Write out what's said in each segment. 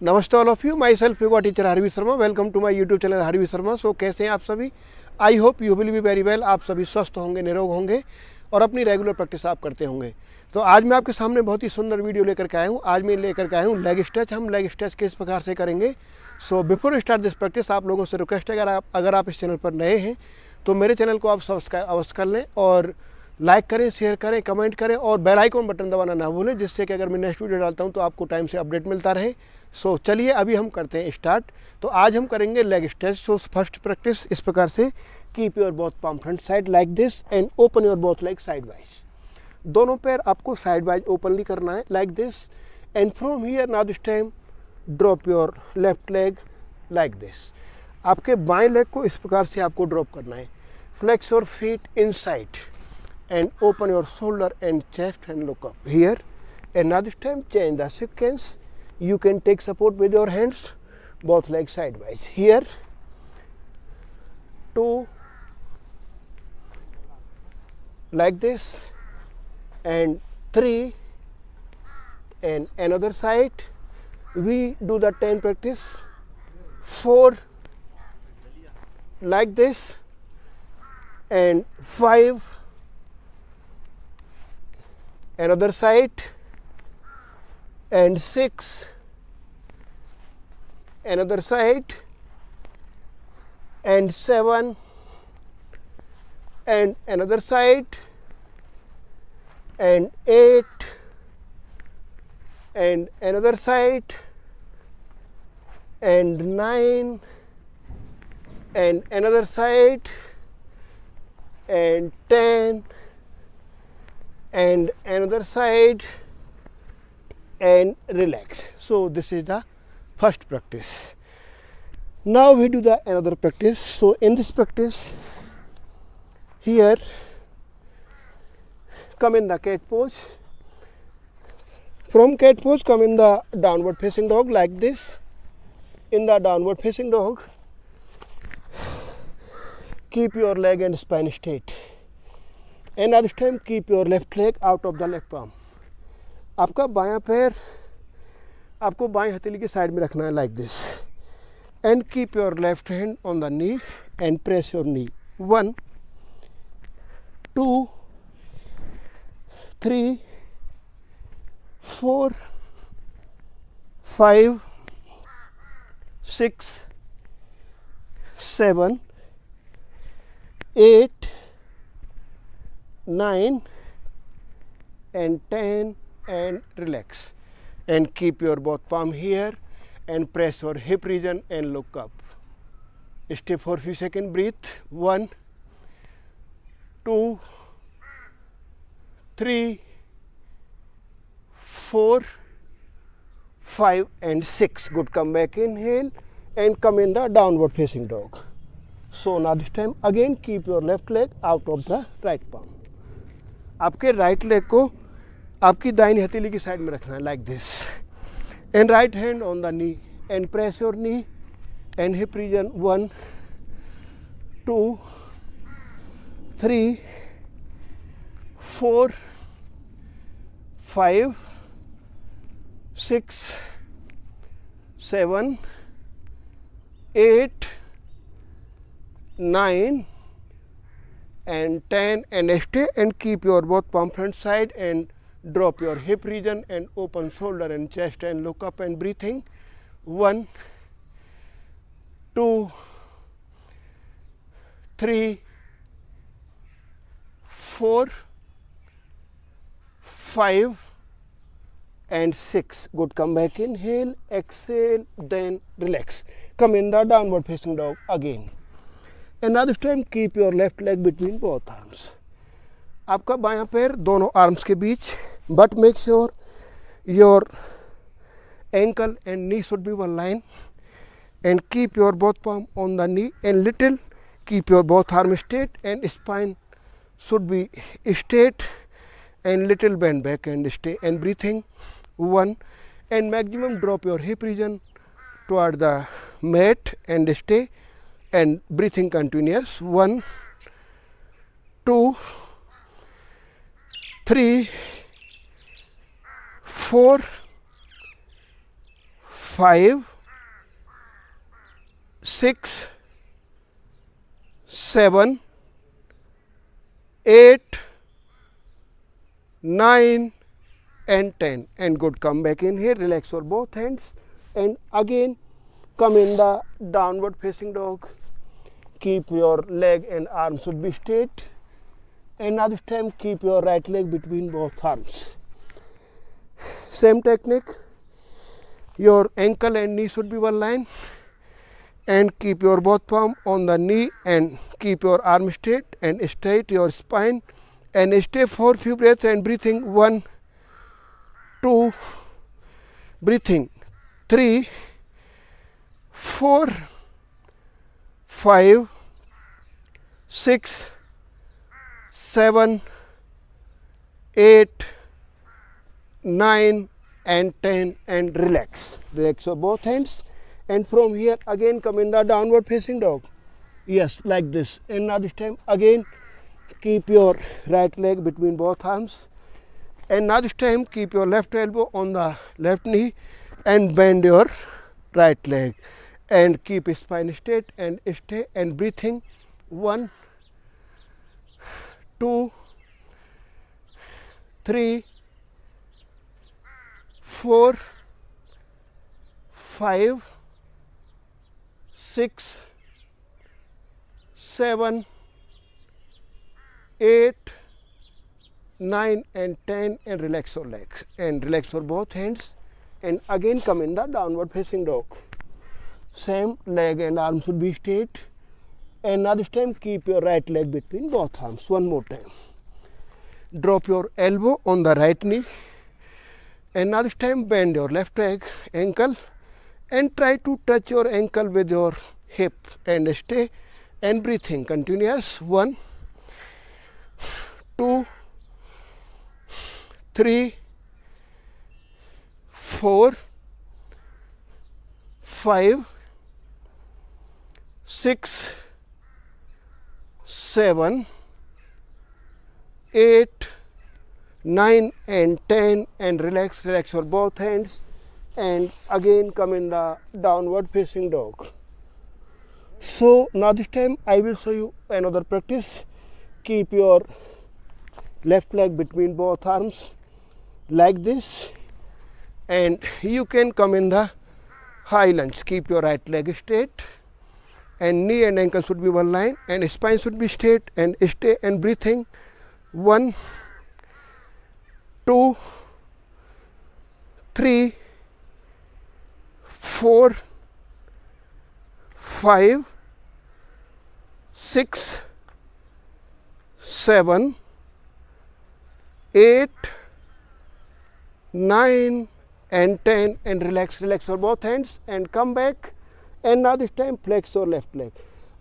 नमस्ते all of you, myself yoga teacher Harvi Sharma. Welcome to my YouTube channel Harvi Sharma. So कैसे हैं आप सभी? I hope you will be very well. आप सभी स्वस्थ होंगे, निरोग होंगे और अपनी रेगुलर प्रैक्टिस आप करते होंगे। तो आज मैं आपके सामने बहुत ही सुंदर वीडियो लेकर के आया हूँ। आज मैं लेकर के आया हूँ लेग स्ट्रेच। हम लेग स्ट्रेच किस प्रकार से करेंगे। So before start this practice, आप लोगों से रिक्वेस्ट है, अगर आप इस चैनल पर नए हैं तो मेरे चैनल को आप सब्सक्राइब अवश्य कर लें और लाइक करें, शेयर करें, कमेंट करें और बेल आइकन बटन दबाना ना भूलें, जिससे कि अगर मैं नेक्स्ट वीडियो डालता हूं तो आपको टाइम से अपडेट मिलता रहे। सो चलिए अभी हम करते हैं स्टार्ट। तो आज हम करेंगे leg stretch. So first practice इस प्रकार से, keep your both palm front side like this and open your both leg side wise. दोनों पैर आपको साइड वाइज ओपनली करना है like this and from here now this time drop your left leg like this. आपके बाएं leg को इस प्रकार से आपको ड्रॉप करना है। Flex your feet inside and open your shoulder and chest and look up here. And now this time change the sequence. You can take support with your hands, both legs sidewise. Here 2 like this and 3 and another side. We do the 10 practice. 4 like this and 5 another side and 6 another side and 7 and another side and 8 and another side and 9 and another side and 10 and another side and relax. So this is the first practice. Now we do the another practice. So in this practice, here come in the cat pose. From cat pose come in the downward facing dog like this. In the downward facing dog, keep your leg and spine straight. And at this time keep your left leg out of the left palm. आपका बायां पैर आपको बाएं हथेली की side में रखना है like this and keep your left hand on the knee and press your knee 1 2 3 4 5 6 7 8 9 and 10 and relax and keep your both palm here and press your hip region and look up. Stay for few seconds, breathe. 1 2 3 4 5 and 6. Good. Come back, inhale and come in the downward facing dog. So now this time again keep your left leg out of the right palm. आपके right leg को आपकी दाहिनी हथेली की side में रखना है like this and right hand on the knee and press your knee and hip region 1 2 3 4 5 6 7 8 9 and 10 and stay and keep your both palm front side and drop your hip region and open shoulder and chest and look up and breathing. 1 2 3 4 5 and 6. Good. Come back, inhale, exhale, then relax. Come in the downward facing dog again. And now this time keep your left leg between both arms. आपका बायां पैर दोनों arms के बीच, but make sure your ankle and knee should be one line and keep your both palm on the knee and little keep your both arms straight and spine should be straight and little bend back and stay and breathing. 1 and maximum drop your hip region toward the mat and stay and breathing continuous. 1 2 3 4 5, 6, 7, 8, 9 and 10 and good. Come back in here, relax your both hands and again come in the downward facing dog. Keep your leg and arm should be straight and now this time keep your right leg between both arms. Same technique, your ankle and knee should be one line and keep your both palm on the knee and keep your arm straight and straight your spine and stay for few breaths and breathing 1, 2, breathing 3, 4, 5, 6, 7, 8, 9 and 10 and relax. Relax your both hands and from here again come in the downward facing dog. Yes, like this. And now this time again keep your right leg between both arms and now this time keep your left elbow on the left knee and bend your right leg and keep spine straight and stay and breathing 1, 2, 3, 4, 5, 6, 7, 8, 9 and 10 and relax your legs and relax your both hands and again come in the downward facing dog. Same, leg and arm should be straight and now this time keep your right leg between both arms. One more time. Drop your elbow on the right knee and now this time bend your left leg, ankle and try to touch your ankle with your hip and stay and breathing continuous 1, 2, 3, 4, 5, 6, 7, 8, 9 and 10 and relax your both hands and again come in the downward facing dog. So now this time I will show you another practice. Keep your left leg between both arms like this and you can come in the high lunge. Keep your right leg straight and knee and ankle should be one line and spine should be straight and stay and breathing 1, 2, 3, 4, 5, 6, 7, 8, 9 and 10 and relax your both hands and come back and now this time flex your left leg.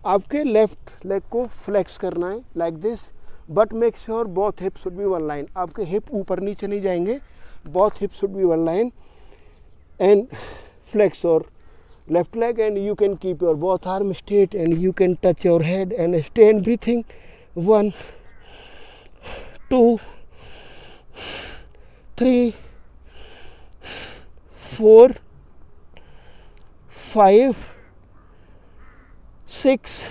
आपके left leg को flex करना है like this but make sure both hips should be one line. आपके hip ऊपर नीचे नहीं जाएंगे, both hips should be one line and flex your left leg and you can keep your both arms straight and you can touch your head and stay in breathing 1, 2, 3, 4, 5, 6,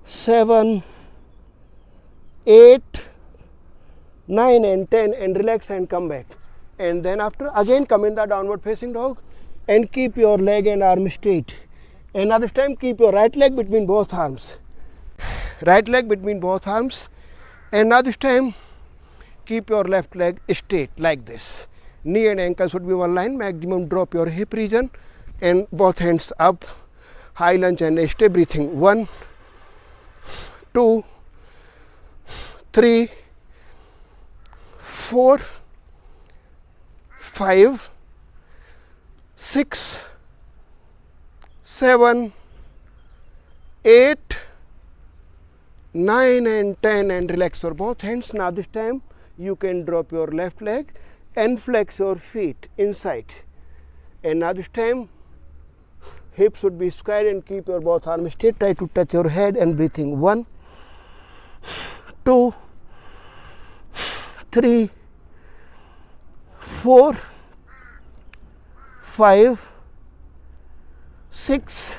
7, 8, 9 and 10 and relax and come back and then after again come in the downward facing dog and keep your leg and arm straight and now this time keep your right leg between both arms, and now this time keep your left leg straight like this. Knee and ankle should be one line. Maximum drop your hip region and both hands up, high lunge and stay breathing 1, 2, 3, 4, 5, 6, 7, 8, 9 and 10 and relax your both hands. Now this time you can drop your left leg and flex your feet inside and now this time hips should be square and keep your both arms straight. Try to touch your head and breathing 1, 2, 3, 4, 5, 6,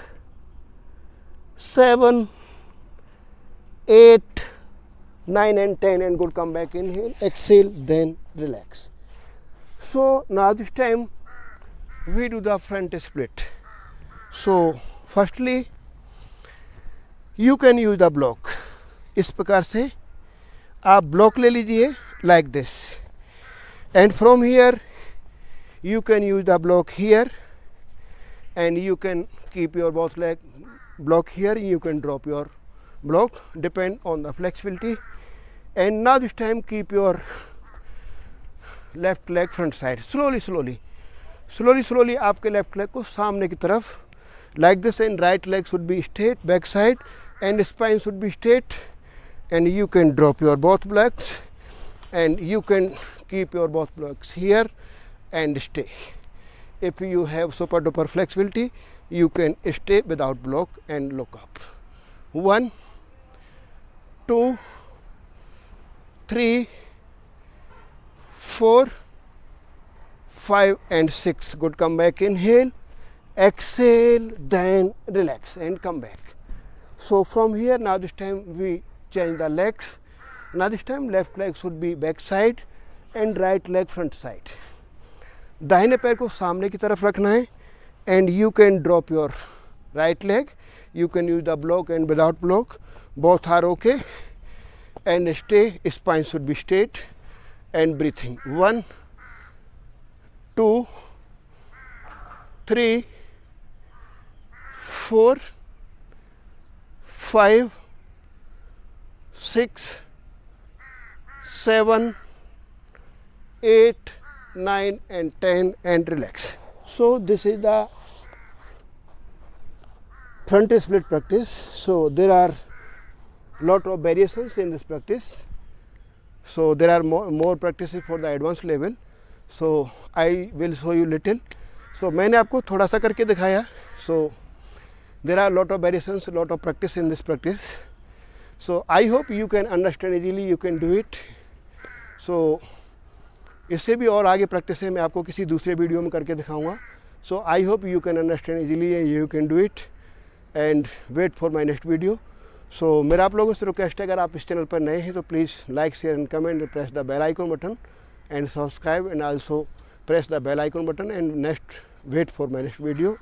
7, 8, 9 and 10, and good. Come back, inhale, exhale, then relax. So now this time we do the front split. So firstly you can use the block. इस प्रकार से आप block ले लीजिए like this, and from here you can use the block here, and you can keep your both leg block here. You can drop your block, depend on the flexibility. And now this time keep your left leg front side. Slowly आपके left leg को सामने की तरफ like this, and right leg should be straight back side, and spine should be straight, and you can drop your both blocks, and you can keep your both blocks here and stay. If you have super duper flexibility, you can stay without block and look up. 1, 2, 3, 4, 5 and 6. Good. Come back, inhale, exhale, then relax and come back. So from here now this time we change the legs. Now this time left leg should be back side and right leg front side. दाहिने पैर को सामने की तरफ रखना है, and you can drop your right leg. You can use the block and without block, both are okay, and stay. Spine should be straight and breathing. 1, 2, 3, 4, 5, 6, 7, 8, 9 and 10, and relax. So this is the front split practice. So there are lot of variations in this practice. So there are more practices for the advanced level. So I will show you little. So मैंने आपको थोड़ा सा करके दिखाया. So there are lot of variations, lot of practice in this practice. So I hope you can understand easily, you can do it. So इससे भी और आगे प्रैक्टिस है, मैं आपको किसी दूसरे वीडियो में करके दिखाऊंगा. So I hope you can understand easily and you can do it, and wait for my next video. So मेरा आप लोगों से रिक्वेस्ट है, अगर आप इस चैनल पर नए हैं तो please like, share and comment and press the bell icon button and subscribe, and also press the bell icon button, and next wait for my next video.